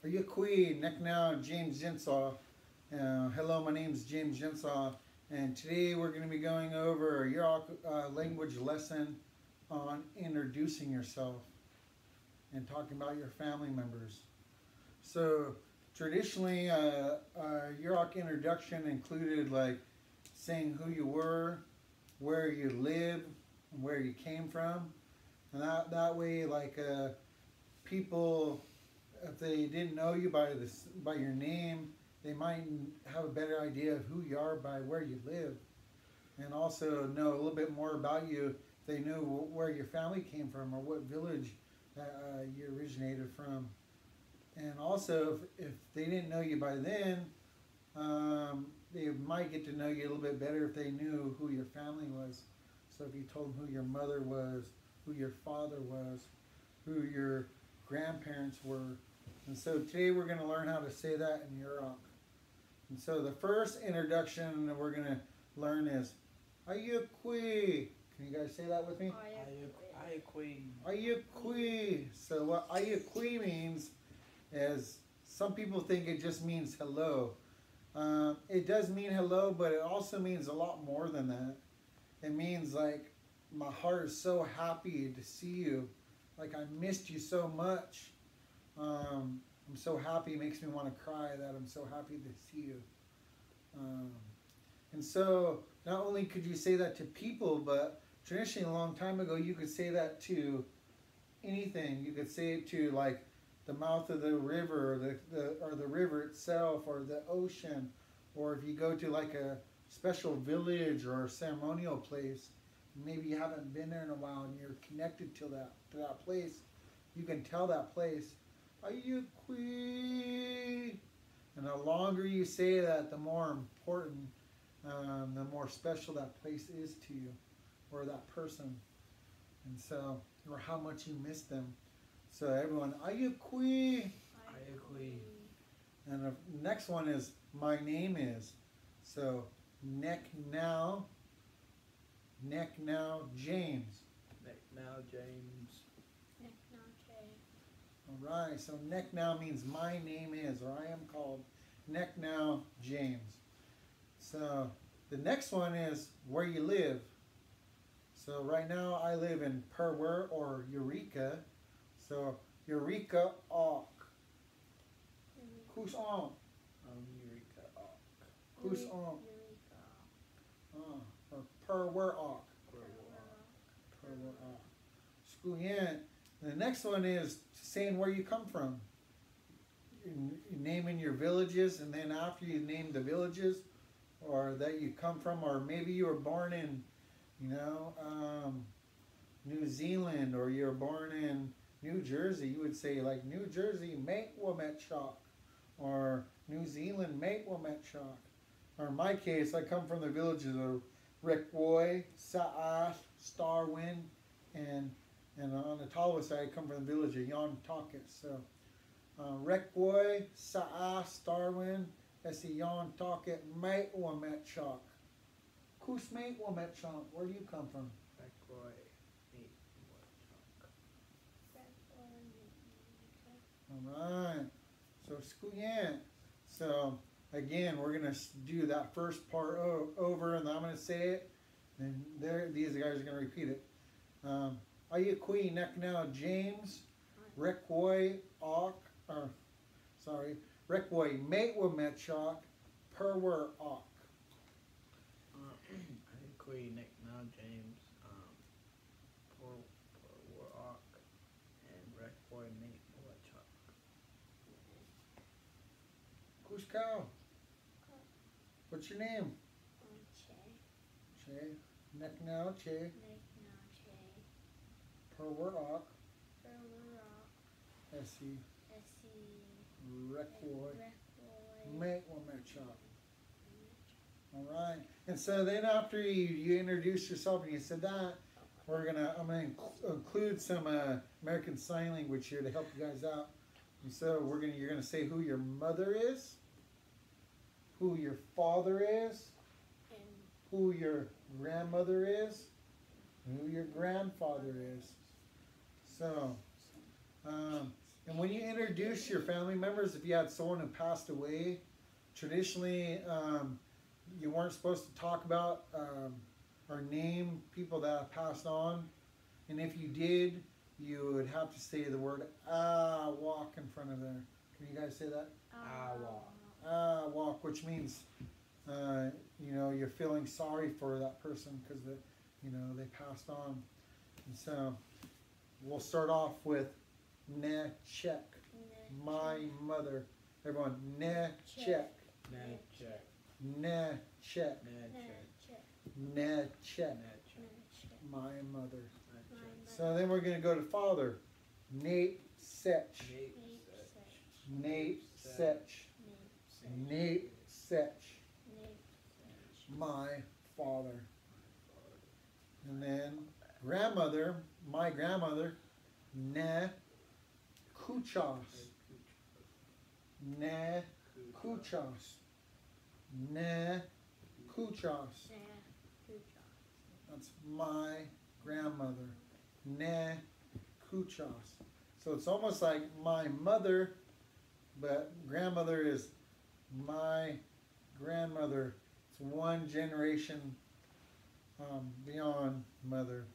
Are you Kui Neck now James Jinsaw? Hello, my name is James Jinsaw, and today we're going to be going over a Yurok language lesson on introducing yourself and talking about your family members. So traditionally, Yurok introduction included like saying who you were, where you live, and where you came from, and that way, like people, if they didn't know you by your name, they might have a better idea of who you are by where you live, and also know a little bit more about you if they knew where your family came from or what village you originated from. And also, if they didn't know you by then, they might get to know you a little bit better if they knew who your family was. So if you told them who your mother was, who your father was, who your grandparents were. And so today we're going to learn how to say that in Yurok. And so the first introduction that we're going to learn is Ayukwi. Can you guys say that with me? Ayukwi. Ayukwi. So what Ayukwi means is, some people think it just means hello. It does mean hello, but it also means a lot more than that. It means like, my heart is so happy to see you. Like, I missed you so much. I'm so happy, it makes me want to cry that I'm so happy to see you. And so, not only could you say that to people, but traditionally a long time ago, you could say that to anything. You could say it to like the mouth of the river, or the river itself, or the ocean, or if you go to like a special village or a ceremonial place, maybe you haven't been there in a while and you're connected to that place, you can tell that place, Ayukwi. And the longer you say that, the more important, the more special that place is to you, or that person. And so, or how much you miss them. So everyone, Ayukwi. Ayukwi. And the next one is, my name is. So, Neck now James. Neck now James. Neck now Jay. Alright, so neck now means my name is, or I am called Neck now James. So, the next one is where you live. So right now I live in Perwer, or Eureka. So, Eureka Auk. Who's on? Eureka Auk. Who's on? Or Perwer Auk. Perwer Auk. Skuyen. The next one is saying where you come from. Naming your villages, and then after you name the villages, or that you come from, or maybe you were born in, New Zealand, or you were born in New Jersey, you would say like New Jersey, mate Wometchok, or New Zealand, mate Wometchok. Or in my case, I come from the villages of Rekwoy, Sa'ash, Starwind, and on the Ottawa side, I come from the village of Yontocket. So, Rekwoy, Sa'ash, Starwind, Esi Yontocket, mate Wometchok. Kus mate Wometchok, where do you come from? Rekwoy. Alright, so Skuyen. So again, we're going to do that first part over, and I'm going to say it, and these guys are going to repeat it. Ayukwi Neck now James, Rekwoy Auk, Rekwoy Mate Wometchok, Perwer Auk. Ayukwi Neck now James, Perwer Auk, and Rekwoy Mate Wometchok. Kushkao. What's your name? Che. Che. Neck now Che. Neck now Che. Perwer Auk. Perwer Auk. Esi. Esi. Rekwoy Rekwoy. Mate Wometchok. Alright. And so then after you introduce yourself and you said that, I'm gonna include some American Sign Language here to help you guys out. And so you're gonna say who your mother is, who your father is, who your grandmother is, and who your grandfather is. So And when you introduce your family members, if you had someone who passed away, traditionally you weren't supposed to talk about or name people that have passed on. And if you did, you would have to say the word walk in front of there. Can you guys say that? Walk. Walk, which means you're feeling sorry for that person because they passed on. And so we'll start off with ne check, my mother. Everyone, ne check, Ne check. ne check, Ne check. ne check, Ne check. my mother. Ne check. So then we're going to go to father. Nate Setch. Nate Nate Setch. Setch. Nate Setch. My father. And then grandmother, my grandmother, Ne Kuchas. Ne Kuchas. Ne Kuchas. That's my grandmother. Ne Kuchas. So it's almost like my mother, but grandmother is my grandmother. It's one generation beyond mother.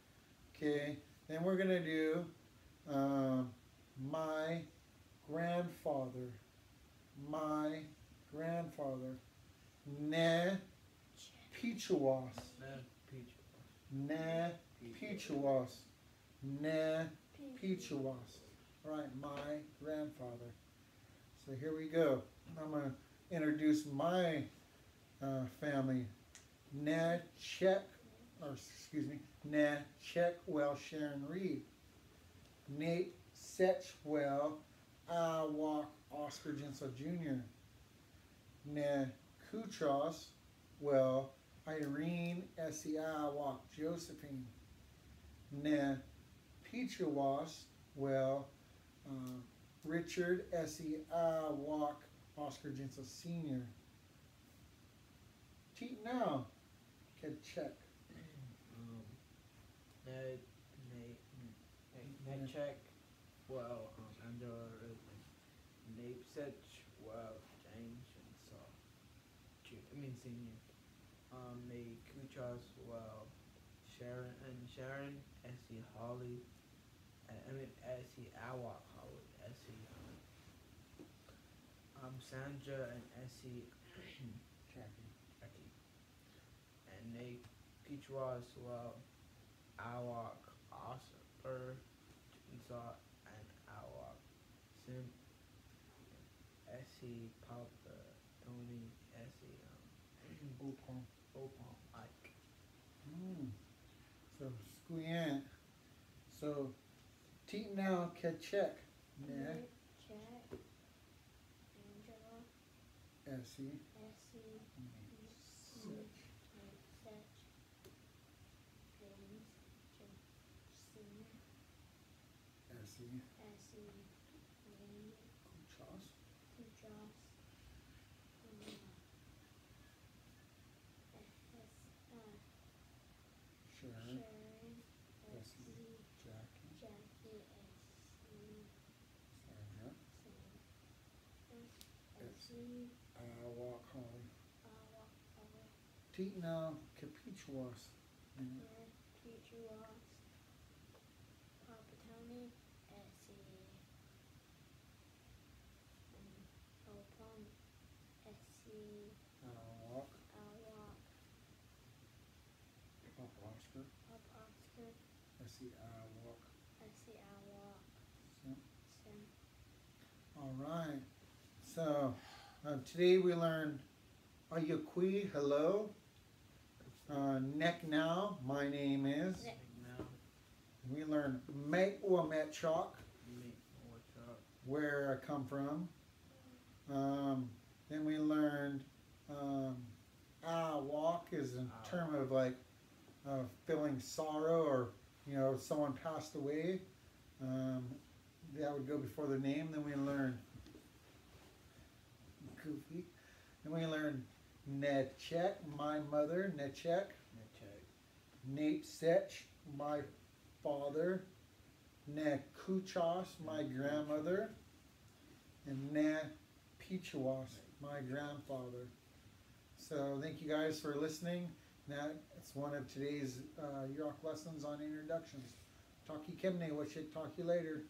Okay, then we're going to do my grandfather. My grandfather. Ne Pichuas. Ne Pichuas. Ne Pichuas. All right, my grandfather. So here we go. I'm going to introduce my family. Ne Check, Ne Checkwell Sharon Reed. Nate Setchwell Awak Oscar Jinsel Jr. Ne Kuchas Well Irene Essie Awak Josephine. Ne Pichuas Well Richard Essie Awak Oscar Jinsel Sr. Teat now. Can check. Ne check. Well, under Nate Setch. Well, James and Saul. Senior. Ne Kuchas. Well, Sharon Essie Holly. Essie Awak Holly. Essie. Sandra and Essie. Jackie. And Nate Pichuas, well, Awak Oscar Jinsaw and Awak Sim Essie Papa Tony Essie Opal Ike. So squeant. So teat now can check. Ne Check. Angela. Essie. Essie. Setch. Setch. James. Senior. Essie. Essie. Lee. Kuchas. Kuchas. Sharon. Sharon. Essie. Essie. Jackie. Jackie. Essie. Sandra. Essie. Awak Holly. Awak. Teat now Capichuas. Pichuas. Papa Tony. Essie. Opal. Essie. Awak. Awak. Pop Oscar. Papa Oscar. Essie Awak. Essie Awak. Sim. Sim. All right. So today we learned Ayakui, hello. Neck now, my name is. Neck. Now, We learned Make or Metchok, Nate Warchuk. where I come from. Then we learned walk is a term of like feeling sorrow or someone passed away. That would go before their name. Then we learned Goofy. Then we learned Nechek, my mother, Nechek. Ne check. Nate Setch, my father. Nekuchas, my grandmother. and Na Pichuwas, my grandfather. So thank you guys for listening. That's one of today's Yurok lessons on introductions. Talk you Kemne, we'll talk you later.